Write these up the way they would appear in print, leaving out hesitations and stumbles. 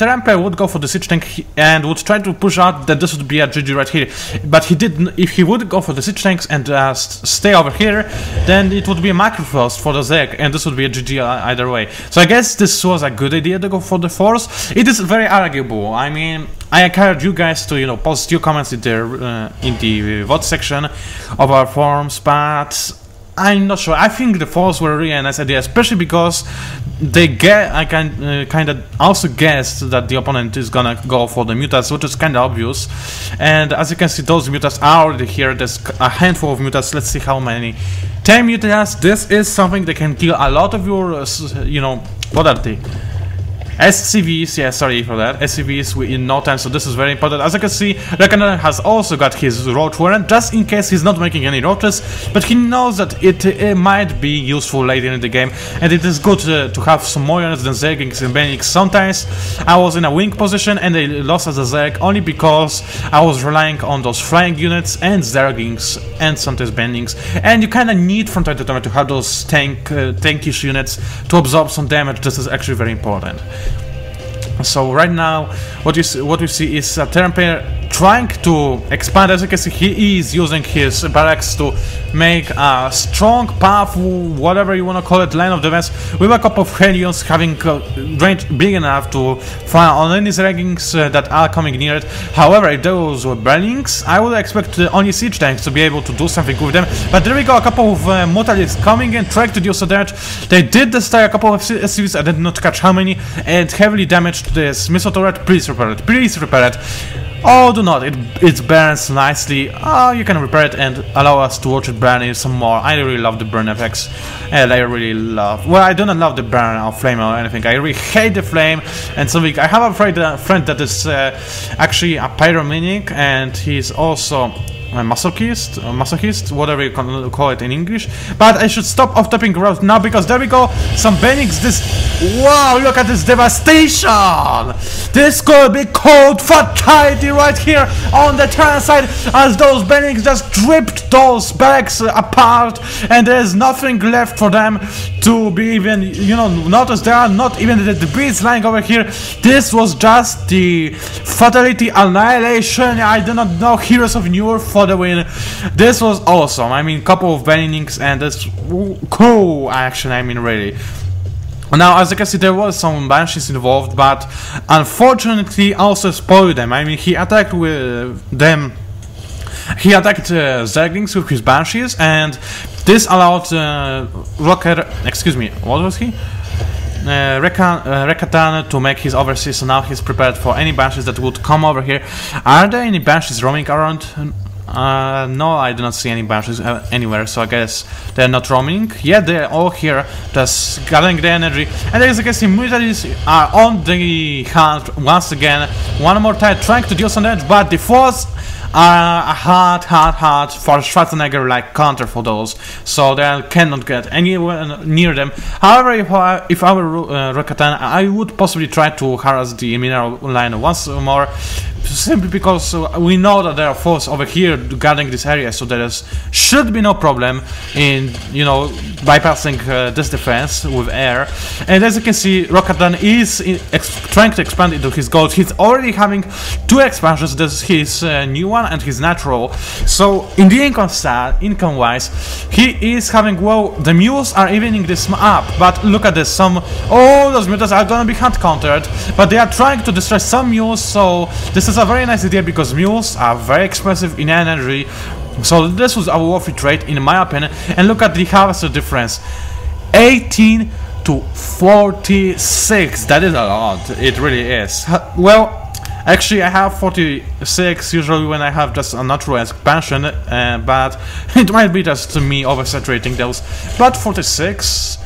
Terramper would go for the siege tank and would try to push out, that this would be a GG right here. But he didn't. If he would go for the siege tanks and stay over here, then it would be a macrofrost for the Zeg, and this would be a GG either way. So I guess this was a good idea to go for the force. It is very arguable. I mean, I encourage you guys to, you know, post your comments in the VoD section of our forums, but I'm not sure. I think the force were really a nice idea, especially because I kind of also guessed that the opponent is gonna go for the mutas, which is kind of obvious. And as you can see, those mutas are already here. There's a handful of mutas. Let's see how many. 10 mutas. This is something that can kill a lot of your, you know, what are they? SCVs, yeah, sorry for that. SCVs in no time, so this is very important. As you can see, Reckoner has also got his roach warrant, just in case he's not making any roaches, but he knows that it might be useful later in the game, and it is good to have some more units than Zerglings and Benix. Sometimes I was in a wing position and I lost as a Zerg only because I was relying on those flying units and Zerglings and sometimes Benix, and you kind of need from time to time to have those tankish units to absorb some damage. This is actually very important. So right now, what we see is Terramper trying to expand. As you can see, he is using his barracks to make a strong, powerful, whatever you want to call it, line of defense, with a couple of Helions having range big enough to fire on any Zerglings that are coming near it. However, if those were Burnings, I would expect only siege tanks to be able to do something with them. But there we go, a couple of Mutalists coming in, trying to deal some damage. They did destroy a couple of SCVs, I did not catch how many, and heavily damaged this missile turret. Please repair it, please repair it. Oh, do not, it burns nicely. Oh, you can repair it and allow us to watch it burn some more. I really love the burn effects, and I really love, well, I do not love the burn or flame or anything. I really hate the flame and something. I have a friend that is actually a pyromaniac, and he's also a masochist, whatever you can call it in English. But I should stop off-topping right now, because there we go, some Benix. Wow, look at this devastation! This could be cold fatality right here on the Terran side, as those Benix just ripped those barracks apart, and there's nothing left for them to be even, you know, notice there are not even the debris lying over here. This was just the fatality annihilation. I do not know, Heroes of New Earth for the win. This was awesome. I mean, couple of bannings, and that's cool action. I mean, really. Now, as you can see, there was some Banshees involved, but unfortunately also spoiled them. I mean, he attacked with them. He attacked Zerglings with his Banshees, and this allowed excuse me, what was he? Rekatan to make his overseas, so now he's prepared for any Banshees that would come over here. Are there any Banshees roaming around? No, I do not see any Banshees anywhere, so I guess they're not roaming. Yeah, they're all here, just gathering the energy. And as you can see, militaries are on the hunt once again, one more time, trying to deal some damage, but the force are a hard for Schwarzenegger-like counter for those, so they cannot get anywhere near them. However, if I were Rekatan, I would possibly try to harass the mineral line once more, simply because we know that there are forces over here guarding this area, so there should be no problem in, you know, bypassing this defense with air. And as you can see, Rekatan is trying to expand into his gold. He's already having 2 expansions. There's his new one and his natural. So in the income wise, he is having, well, the mules are evening this up, but look at this, those mutants are gonna be hand countered, but they are trying to destroy some mules, so this is a very nice idea, because mules are very expensive in energy. So this was a worthy trade in my opinion. And look at the harvester difference, 18 to 46. That is a lot, it really is. Well, actually I have 46 usually when I have just a natural expansion, but it might be just me oversaturating those. But 46,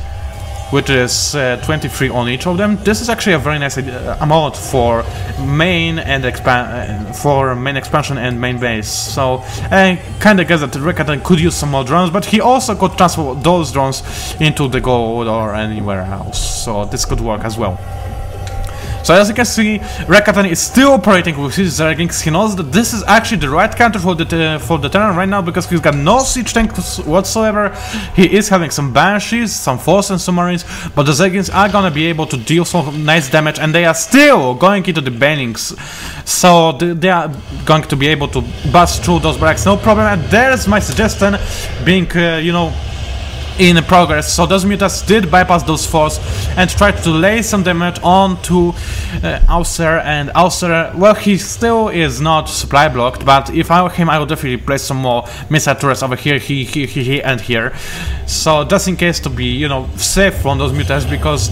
which is 23 on each of them. This is actually a very nice amount for main and main expansion and main base. So I kind of guess that Rekatan could use some more drones, but he also could transfer those drones into the gold or anywhere else. So this could work as well. So as you can see, Rekatan is still operating with his Zerglings. He knows that this is actually the right counter for the Terran right now, because he's got no siege tanks whatsoever. He is having some Banshees, some Force and Submarines, but the Zerglings are gonna be able to deal some nice damage, and they are still going into the Banings. So they are going to be able to bust through those barracks, no problem. And there's my suggestion being, you know, in progress. So those mutants did bypass those forts and tried to lay some damage onto Auser, and Auser, well, he still is not supply blocked, but if I were him, I would definitely place some more missile turrets over here, here, and here. So just in case to be, you know, safe from those mutants, because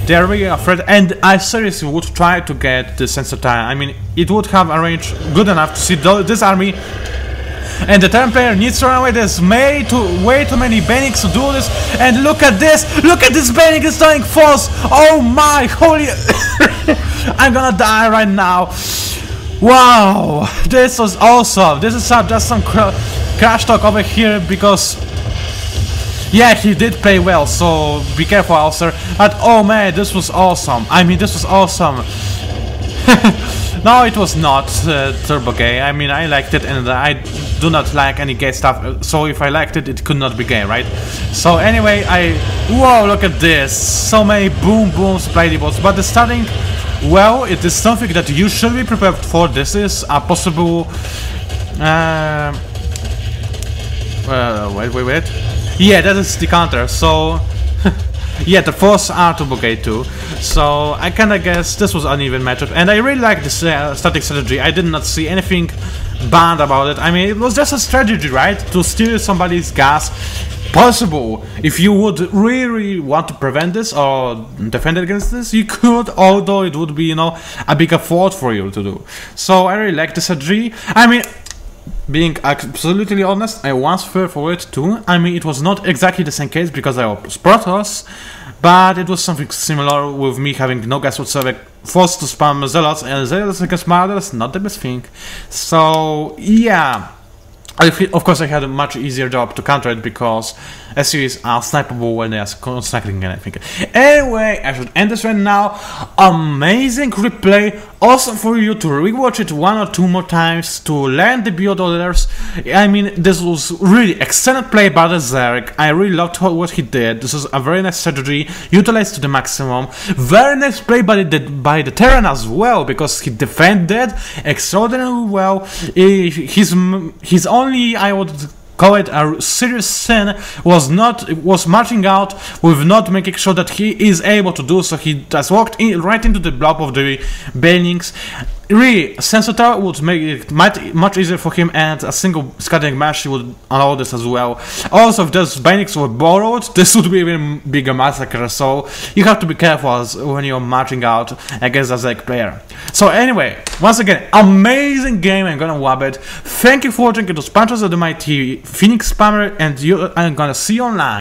they are really afraid, and I seriously would try to get the sensor time. I mean, it would have a range good enough to see this army. And the Terran player needs to run away. There's way too many Banings to do this. And look at this! Look at this Baning destroying force! Oh my holy... I'm gonna die right now. Wow! This was awesome. This is just some crash talk over here, because... yeah, he did play well, so be careful, Auser. But oh man, this was awesome. I mean, this was awesome. No, it was not turbo gay. I mean, I liked it, and I do not like any gay stuff. So if I liked it, it could not be gay, right? So anyway, whoa, look at this! So many boom supply depots. But the starting, well, it is something that you should be prepared for. This is a possible. Wait. Yeah, that is the counter. So. Yeah, the force are turbo gay too, so I kinda guess this was uneven matchup, and I really like this static strategy. I did not see anything bad about it. I mean, it was just a strategy, right? To steal somebody's gas. Possible. If you would really want to prevent this or defend against this, you could, although it would be, you know, a big effort for you to do. So I really like this strategy. I mean, being absolutely honest, I once fell for it too. I mean, it was not exactly the same case because I was Protoss, but it was something similar with me having no gas whatsoever, forced to spam Zealots, and Zealots against Marauders, not the best thing. So, yeah. Of course, I had a much easier job to counter it because SUs are snipeable when they are sniping anything. Anyway, I should end this right now. Amazing replay. Awesome for you to rewatch it 1 or 2 more times to learn the build orders. I mean, this was really excellent play by the Zerg. I really loved what he did. This is a very nice strategy, utilized to the maximum. Very nice play by the Terran as well, because he defended extraordinarily well. His only, I would call it a serious sin, was marching out with not making sure that he is able to do so. He just walked right into the blob of the Banings. Really, Sensor Tower would make it much easier for him, and a single scattering mash would allow this as well. Also, if those Banings were borrowed, this would be an even bigger massacre, so you have to be careful when you're marching out against a Zerg player. So anyway, once again, amazing game, I'm gonna wab it. Thank you for watching. It was PANCZASU, the mighty Phoenix Spammer, and I'm gonna see you online.